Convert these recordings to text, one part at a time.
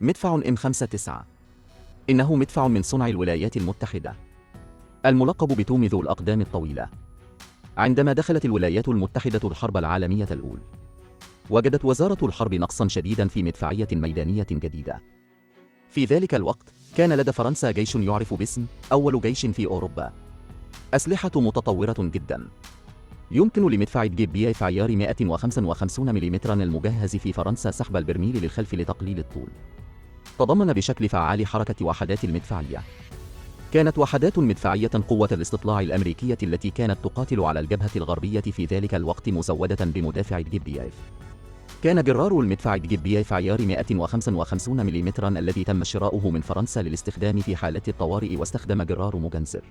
مدفع M59 إنه مدفع من صنع الولايات المتحدة، الملقب بتوم ذو الأقدام الطويلة. عندما دخلت الولايات المتحدة الحرب العالمية الأولى، وجدت وزارة الحرب نقصاً شديداً في مدفعية ميدانية جديدة. في ذلك الوقت كان لدى فرنسا جيش يعرف باسم أول جيش في أوروبا، أسلحة متطورة جداً. يمكن لمدفع جيبياف عيار 155 ملم المجهز في فرنسا سحب البرميل للخلف لتقليل الطول. تضمن بشكل فعال حركة وحدات المدفعية. كانت وحدات مدفعية قوة الاستطلاع الأمريكية التي كانت تقاتل على الجبهة الغربية في ذلك الوقت مزودة بمدافع جيبياف. كان جرار المدفع جيبياف عيار 155 ملم الذي تم شراؤه من فرنسا للاستخدام في حالات الطوارئ، واستخدم جرار مجنزر.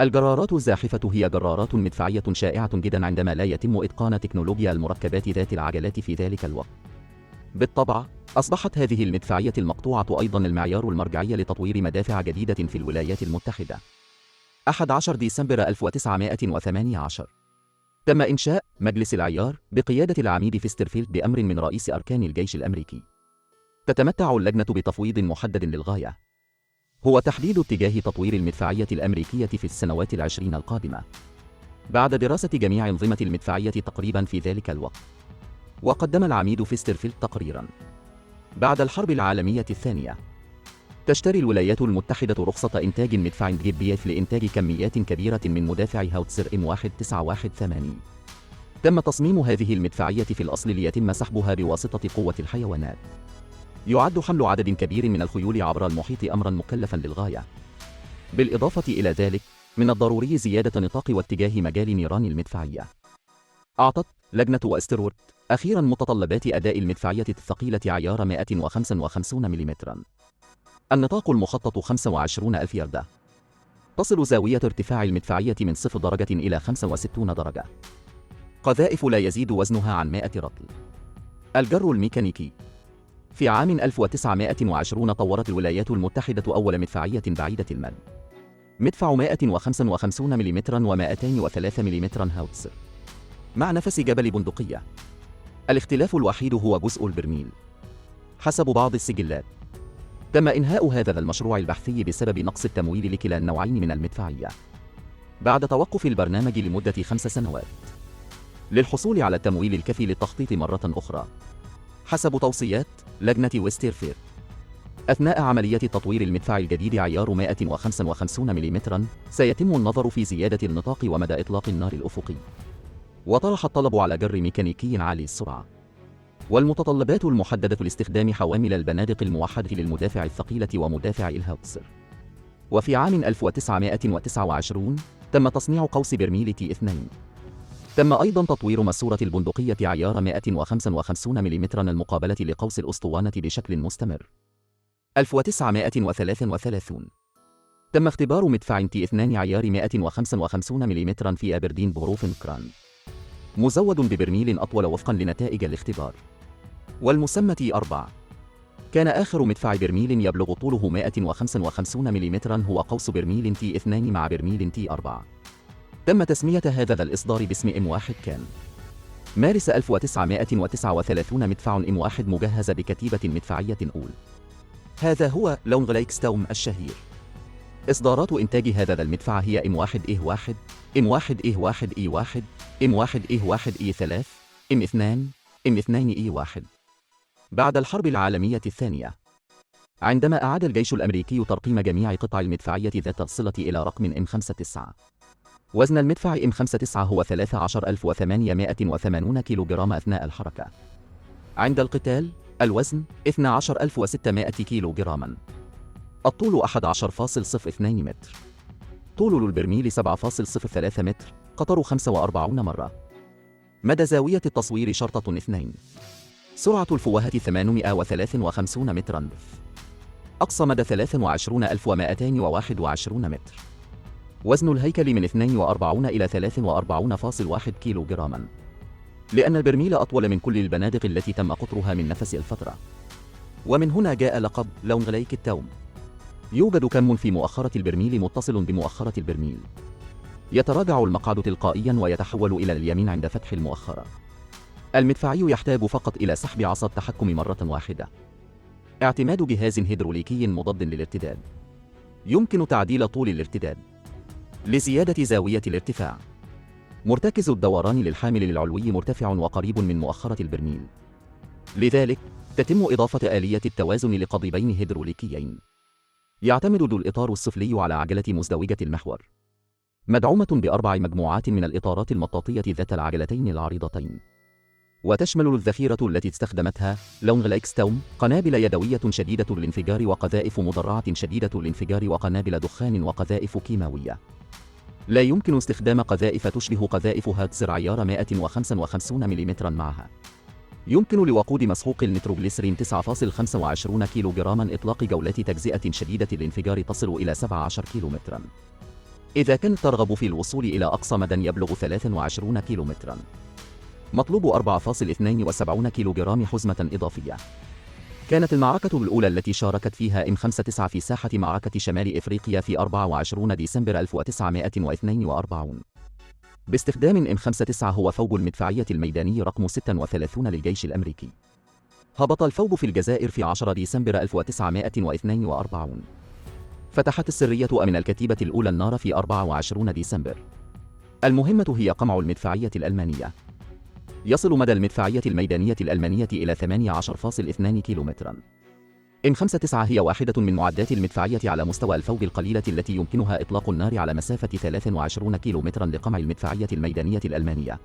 الجرارات الزاحفة هي جرارات مدفعية شائعة جدا عندما لا يتم إتقان تكنولوجيا المركبات ذات العجلات في ذلك الوقت. بالطبع، أصبحت هذه المدفعية المقطوعة أيضا المعيار المرجعي لتطوير مدافع جديدة في الولايات المتحدة. 11 ديسمبر 1918 تم إنشاء مجلس العيار بقيادة العميد فيسترفيلد بأمر من رئيس أركان الجيش الأمريكي. تتمتع اللجنة بتفويض محدد للغاية، هو تحديد اتجاه تطوير المدفعية الأمريكية في السنوات العشرين القادمة، بعد دراسة جميع أنظمة المدفعية تقريبا في ذلك الوقت. وقدم العميد فيسترفيلد تقريرا: بعد الحرب العالمية الثانية، تشتري الولايات المتحدة رخصة إنتاج مدفع جيبياف لإنتاج كميات كبيرة من مدافع هاوتسر M1918. تم تصميم هذه المدفعية في الأصل ليتم سحبها بواسطة قوة الحيوانات. يعد حمل عدد كبير من الخيول عبر المحيط أمرا مكلفا للغاية. بالإضافة إلى ذلك، من الضروري زيادة نطاق واتجاه مجال نيران المدفعية. أعطت لجنة وأسترورت أخيرا متطلبات أداء المدفعية الثقيلة عيار 155 ملم. النطاق المخطط 25,000 يردة. تصل زاوية ارتفاع المدفعية من 0 درجة إلى 65 درجة. قذائف لا يزيد وزنها عن 100 رطل. الجر الميكانيكي. في عام 1920 طورت الولايات المتحدة أول مدفعية بعيدة المدى، مدفع 155 ملم و203 ملم هاوتسر، مع نفس جبل بندقية. الاختلاف الوحيد هو جزء البرميل. حسب بعض السجلات، تم إنهاء هذا المشروع البحثي بسبب نقص التمويل لكلا النوعين من المدفعية، بعد توقف البرنامج لمدة 5 سنوات. للحصول على التمويل الكافي للتخطيط مرة أخرى، حسب توصيات لجنة ويسترفيلد، أثناء عملية تطوير المدفع الجديد عيار 155 ملم، سيتم النظر في زيادة النطاق ومدى إطلاق النار الأفقي. وطرح الطلب على جر ميكانيكي عالي السرعة، والمتطلبات المحددة لاستخدام حوامل البنادق الموحدة للمدافع الثقيلة ومدافع الهاوتسر. وفي عام 1929 تم تصنيع قوس برميل T2. تم أيضا تطوير ماسورة البندقية عيار 155 ملم المقابلة لقوس الأسطوانة بشكل مستمر. 1933 تم اختبار مدفع T2 عيار 155 ملم في أبردين بروفنكران، مزود ببرميل أطول وفقا لنتائج الاختبار، والمسمى T4. كان آخر مدفع برميل يبلغ طوله 155 ملم هو قوس برميل T2 مع برميل T4. تم تسمية هذا الإصدار باسم M1. كان مارس 1939 مدفع M1 مجهز بكتيبة مدفعية أول. هذا هو لون غلايكستاوم الشهير. إصدارات إنتاج هذا المدفع هي M1A1، M1A1E1، M1A1E3، M2، M2E1. بعد الحرب العالمية الثانية، عندما أعاد الجيش الأمريكي ترقيم جميع قطع المدفعية ذات الصلة إلى رقم M59، وزن المدفع M59 هو 13,880 كيلوغرام أثناء الحركة. عند القتال، الوزن 12,600 كيلوغراما. الطول 11.02 متر. طول البرميل 7.03 متر، قطر 45 مرة. مدى زاوية التصوير شرطة 2. سرعة الفوهة 853 مترا. أقصى مدى 23,221 متر. وزن الهيكل من 42 إلى 43.1 كيلوغراما، لأن البرميل أطول من كل البنادق التي تم قطرها من نفس الفترة. ومن هنا جاء لقب لون غلايك التوم. يوجد كم في مؤخرة البرميل متصل بمؤخرة البرميل. يتراجع المقعد تلقائيا ويتحول إلى اليمين عند فتح المؤخرة. المدفعي يحتاج فقط إلى سحب عصا التحكم مرة واحدة. اعتماد جهاز هيدروليكي مضاد للارتداد. يمكن تعديل طول الارتداد لزيادة زاوية الارتفاع. مرتكز الدوران للحامل العلوي مرتفع وقريب من مؤخرة البرميل، لذلك تتم إضافة آلية التوازن لقضيبين هيدروليكيين. يعتمد ذو الإطار السفلي على عجلة مزدوجة المحور، مدعومة ب4 مجموعات من الإطارات المطاطية ذات العجلتين العريضتين. وتشمل الذخيرة التي استخدمتها لونغ إكستوم قنابل يدوية شديدة الانفجار وقذائف مدرعة شديدة الانفجار وقنابل دخان وقذائف كيماوية. لا يمكن استخدام قذائف تشبه قذائف هاوتزر عيار 155 ملم معها. يمكن لوقود مسحوق النيتروغليسرين 9.25 كيلوغراما إطلاق جولات تجزئة شديدة الانفجار تصل إلى 17 كيلومترا. إذا كانت ترغب في الوصول إلى أقصى مدى يبلغ 23 كيلومترا. مطلوب 4.72 كيلوغرام حزمة إضافية. كانت المعركة الأولى التي شاركت فيها M59 في ساحة معركة شمال إفريقيا في 24 ديسمبر 1942 باستخدام M59. هو فوج المدفعية الميداني رقم 36 للجيش الأمريكي. هبط الفوج في الجزائر في 10 ديسمبر 1942. فتحت السرية من الكتيبة الأولى النار في 24 ديسمبر. المهمة هي قمع المدفعية الألمانية. يصل مدى المدفعية الميدانية الألمانية إلى 18.2 كيلومترا. M59 هي واحدة من معدات المدفعية على مستوى الفوج القليلة التي يمكنها إطلاق النار على مسافة 23 كيلومترا لقمع المدفعية الميدانية الألمانية،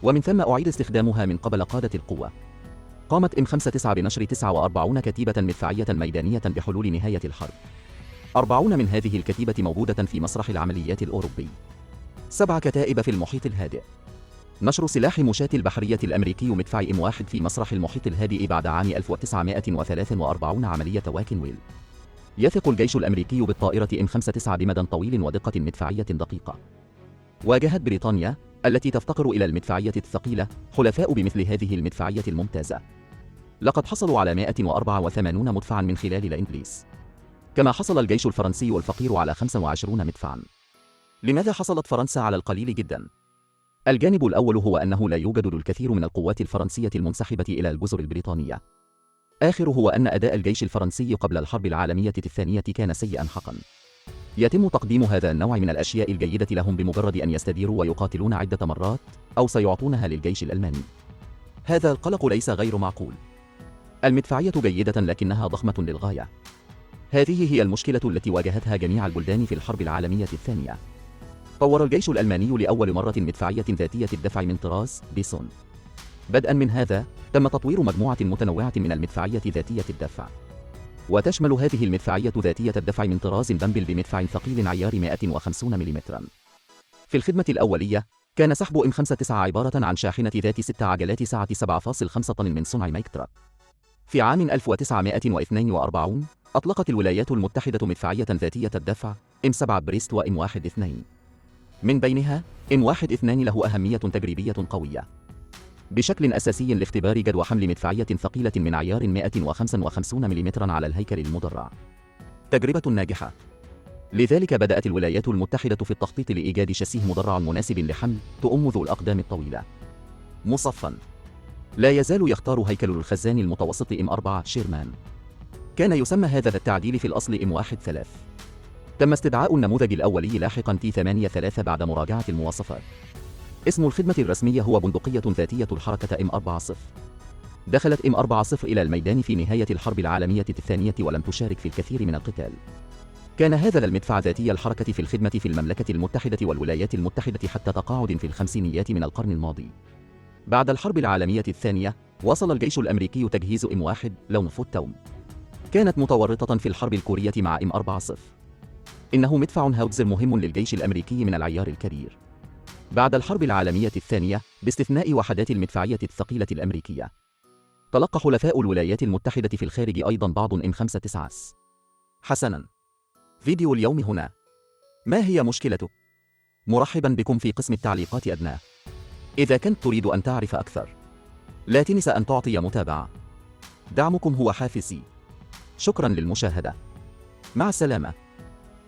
ومن ثم أعيد استخدامها من قبل قادة القوة. قامت M59 بنشر 49 كتيبة مدفعية ميدانية بحلول نهاية الحرب. 40 من هذه الكتيبة موجودة في مسرح العمليات الأوروبي، 7 كتائب في المحيط الهادئ. نشر سلاح مشاة البحرية الأمريكي مدفع M1 في مسرح المحيط الهادئ بعد عام 1943 عملية واكنويل. يثق الجيش الأمريكي بالطائرة M59 بمدى طويل ودقة مدفعية دقيقة. واجهت بريطانيا التي تفتقر إلى المدفعية الثقيلة حلفاء بمثل هذه المدفعية الممتازة. لقد حصلوا على 184 مدفعا من خلال الإنجليز، كما حصل الجيش الفرنسي الفقير على 25 مدفعا. لماذا حصلت فرنسا على القليل جدا؟ الجانب الأول هو أنه لا يوجد الكثير من القوات الفرنسية المنسحبة إلى الجزر البريطانية. آخر هو أن أداء الجيش الفرنسي قبل الحرب العالمية الثانية كان سيئا حقا. يتم تقديم هذا النوع من الأشياء الجيدة لهم بمجرد أن يستديروا ويقاتلون عدة مرات، أو سيعطونها للجيش الألماني. هذا القلق ليس غير معقول. المدفعية جيدة لكنها ضخمة للغاية. هذه هي المشكلة التي واجهتها جميع البلدان في الحرب العالمية الثانية. طور الجيش الألماني لأول مرة مدفعية ذاتية الدفع من طراز بيسون. بدءا من هذا تم تطوير مجموعة متنوعة من المدفعية ذاتية الدفع، وتشمل هذه المدفعية ذاتية الدفع من طراز بامبل بمدفع ثقيل عيار 150 ملم. في الخدمة الأولية كان سحب M59 عبارة عن شاحنة ذات 6 عجلات سعة 7.5 طن من صنع مايكتراك. في عام 1942 أطلقت الولايات المتحدة مدفعية ذاتية الدفع M7 بريست و M12. من بينها M12 له أهمية تجريبية قوية بشكل أساسي لاختبار جدوى حمل مدفعية ثقيلة من عيار 155 ملم على الهيكل المدرع. تجربة ناجحة. لذلك بدأت الولايات المتحدة في التخطيط لإيجاد شاسيه مدرع مناسب لحمل تؤم ذو الأقدام الطويلة. مصفا. لا يزال يختار هيكل الخزان المتوسط M4 شيرمان. كان يسمى هذا التعديل في الأصل M13. تم استدعاء النموذج الأولي لاحقا T83 بعد مراجعة المواصفات. اسم الخدمة الرسمي هو بندقية ذاتية الحركة M40. دخلت M40 إلى الميدان في نهاية الحرب العالمية الثانية ولم تشارك في الكثير من القتال. كان هذا المدفع ذاتي الحركة في الخدمة في المملكة المتحدة والولايات المتحدة حتى تقاعد في الخمسينيات من القرن الماضي. بعد الحرب العالمية الثانية وصل الجيش الأمريكي تجهيز M1 لون فوتوم. كانت متورطة في الحرب الكورية مع M40. إنه مدفع هاوتزر مهم للجيش الأمريكي من العيار الكبير. بعد الحرب العالمية الثانية باستثناء وحدات المدفعية الثقيلة الأمريكية، تلقى حلفاء الولايات المتحدة في الخارج أيضا بعض M59. حسنا، فيديو اليوم هنا. ما هي مشكلتك؟ مرحبا بكم في قسم التعليقات أدناه. إذا كنت تريد أن تعرف أكثر لا تنسى أن تعطي متابعة. دعمكم هو حافزي. شكرا للمشاهدة. مع السلامة.